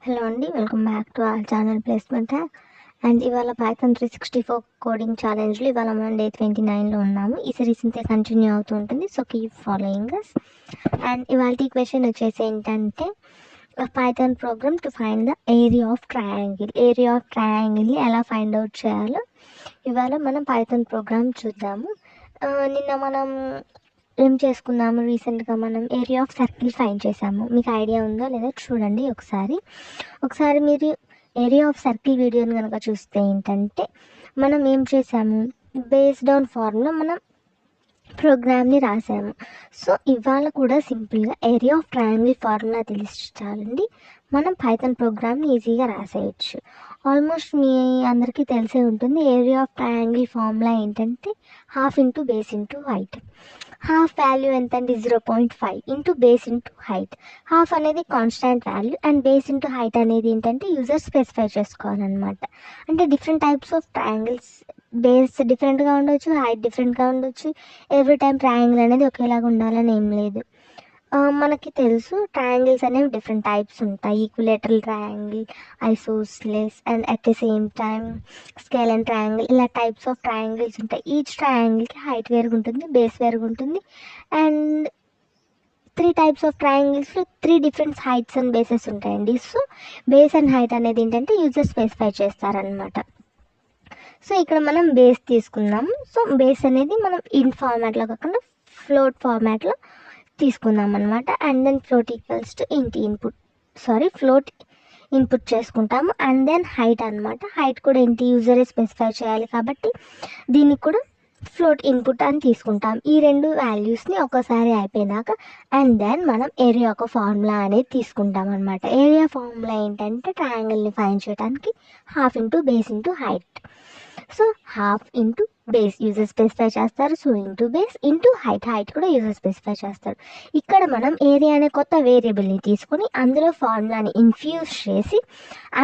Hello అండి, welcome back to our channel placement hack. And ఇవాళ Python 364 coding ఛాలెంజ్లో ఇవాళ మనం డే 29లో ఉన్నాము. ఈ సిరీస్ ఇంతే కంటిన్యూ అవుతూ ఉంటుంది, so keep following us. And ఇవాళ క్వశ్చన్ వచ్చేసి ఏంటంటే Python program to find the area of ట్రయాంగిల్ని ఎలా ఫైండ్ అవుట్ చేయాలో ఇవాళ మనం పైథాన్ ప్రోగ్రామ్ చూద్దాము. నిన్న మనం ఏం చేసుకున్నాము, రీసెంట్గా మనం ఏరియా ఆఫ్ సర్కిల్ ఫైండ్ చేసాము. మీకు ఐడియా ఉందో లేదో చూడండి ఒకసారి మీరు ఏరియా ఆఫ్ సర్కిల్ వీడియోని కనుక చూస్తే ఏంటంటే మనం ఏం చేసాము, బేస్డ్ ఆన్ ఫార్ములా మనం ప్రోగ్రామ్ని రాసాము. సో ఇవాళ కూడా సింపుల్గా ఏరియా ఆఫ్ ట్రయాంగిల్ ఫార్ములా తెలిసి చాలండి, మనం పైథాన్ ప్రోగ్రామ్ని ఈజీగా రాసేయచ్చు. ఆల్మోస్ట్ మీ అందరికీ తెలిసే ఉంటుంది. ఏరియా ఆఫ్ ట్రయాంగిల్ ఫార్ములా ఏంటంటే half into base into height. Half value ఎంత అండి, 0.5 into base into height. Half అనేది constant value and base into height అనేది ఏంటంటే యూజర్ స్పెసిఫై చేసుకోవాలన్నమాట. అంటే different types of triangles, base డిఫరెంట్గా ఉండొచ్చు, హైట్ డిఫరెంట్గా ఉండొచ్చు. ఎవ్రీ టైం ట్రయాంగిల్ అనేది ఒకేలాగా ఉండాలని ఏం లేదు. మనకి తెలుసు ట్రయాంగిల్స్ అనేవి డిఫరెంట్ టైప్స్ ఉంటాయి. Equilateral triangle, isosceles and at the same time scalene triangle, ఇలా టైప్స్ ఆఫ్ ట్రయాంగిల్స్ ఉంటాయి. ఈచ్ ట్రయాంగిల్కి హైట్ వేరుగా ఉంటుంది, బేస్ వేరుగా ఉంటుంది. అండ్ 3 టైప్స్ ఆఫ్ ట్రయాంగిల్స్లో 3 డిఫరెంట్ హైట్స్ అండ్ బేసెస్ ఉంటాయండి. సో బేస్ అండ్ హైట్ అనేది ఏంటంటే యూజర్ స్పెసిఫై చేస్తారనమాట. సో ఇక్కడ మనం బేస్ తీసుకున్నాము. సో బేస్ అనేది మనం ఇన్ ఫార్మాట్లో కాకుండా ఫ్లోట్ ఫార్మాట్లో తీసుకుందాం అనమాట. And then float equals to float input చేసుకుంటాము. అండ్ దెన్ హైట్ అనమాట. హైట్ కూడా యూజరే స్పెసిఫై చేయాలి కాబట్టి దీనికి కూడా ఫ్లోట్ ఇన్పుట్ అని తీసుకుంటాం. ఈ రెండు వాల్యూస్ని ఒకసారి అయిపోయినాక అండ్ దెన్ మనం ఏరియా ఒక ఫార్ములా అనేది తీసుకుంటాం అనమాట. ఏరియా ఫార్ములా ఏంటంటే ట్రయాంగిల్ని ఫైండ్ చేయడానికి హాఫ్ ఇంటూ బేస్ ఇంటూ హైట్. సో హాఫ్ ఇంటూ బేస్ యూజర్ స్పెసిఫై చేస్తారు, so into base into height కూడా యూజర్ స్పెసిఫై చేస్తారు. ఇక్కడ మనం ఏరియా అనే కొత్త వేరియబుల్ని తీసుకొని అందులో ఫార్ములాని ఇన్ఫ్యూజ్ చేసి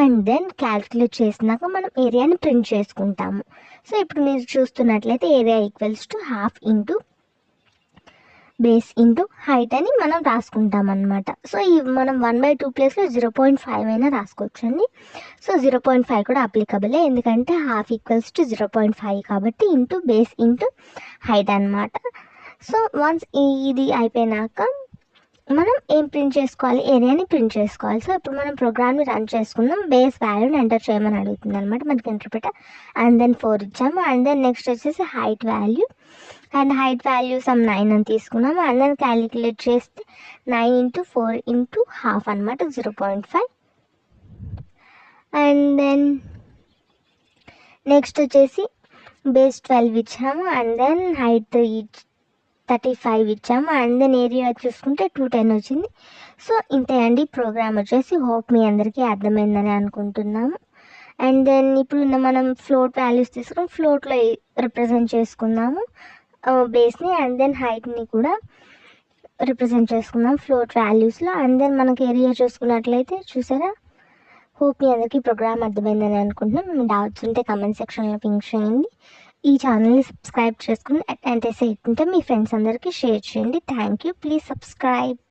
అండ్ దెన్ క్యాల్కులేట్ చేసినాక మనం ఏరియాని ప్రింట్ చేసుకుంటాము. సో ఇప్పుడు మీరు చూస్తున్నట్లయితే area equals to half into base into height అని మనం రాసుకుంటాం అనమాట. సో ఈ మనం 1/2 ప్లేస్లో 0.5 అయినా రాసుకోవచ్చు అండి. సో 0.5 కూడా అప్లికబులే, ఎందుకంటే హాఫ్ ఈక్వల్స్ టు 0.5 కాబట్టి ఇంటూ బేస్ ఇంటూ హైట్ అనమాట. సో వన్స్ ఇది అయిపోయినాక మనం ఏం ప్రింట్ చేసుకోవాలి, ఏరియాని ప్రింట్ చేసుకోవాలి. సో ఇప్పుడు మనం ప్రోగ్రామ్ని రన్ చేసుకుందాం. బేస్ వాల్యూని ఎంటర్ చేయమని అడుగుతుంది అనమాట మనకి ఇంటర్ప్రిటర్. అండ్ దెన్ 4 ఇచ్చాము. అండ్ దెన్ నెక్స్ట్ వచ్చేసి height value, and height value some 9 అని తీసుకున్నాము. అండ్ దెన్ క్యాలిక్యులేట్ చేస్తే 9 ఇంటూ 4 ఇంటూ హాఫ్ అనమాట, 0.5. అండ్ దెన్ నెక్స్ట్ వచ్చేసి బేస్ 12 ఇచ్చాము. అండ్ దెన్ హైట్ 35 ఇచ్చాము. అండ్ దెన్ ఏరియా చూసుకుంటే 210 వచ్చింది. సో ఇంతే అండి ప్రోగ్రామ్ వచ్చేసి. హోప్ మీ అందరికీ అర్థమైందని అనుకుంటున్నాము. అండ్ దెన్ ఇప్పుడు మనం ఫ్లోట్ వాల్యూస్ తీసుకుని ఫ్లోట్లో రిప్రజెంట్ చేసుకుందాము బేస్ని. అండ్ దెన్ హైట్ని కూడా రిప్రజెంట్ చేసుకుందాం ఫ్లోట్ వాల్యూస్లో. అండ్ దెన్ మనకి ఏరియా చూసుకున్నట్లయితే చూసారా. హోప్ మీ అందరికీ ప్రోగ్రామ్ అర్థమైందని అనుకుంటున్నాం. మీ డౌట్స్ ఉంటే కమెంట్ సెక్షన్లో పింక్ చేయండి. ఈ ఛానల్ని సబ్స్క్రైబ్ చేసుకుని అంటే మీ ఫ్రెండ్స్ అందరికీ షేర్ చేయండి. Thank you. Please subscribe.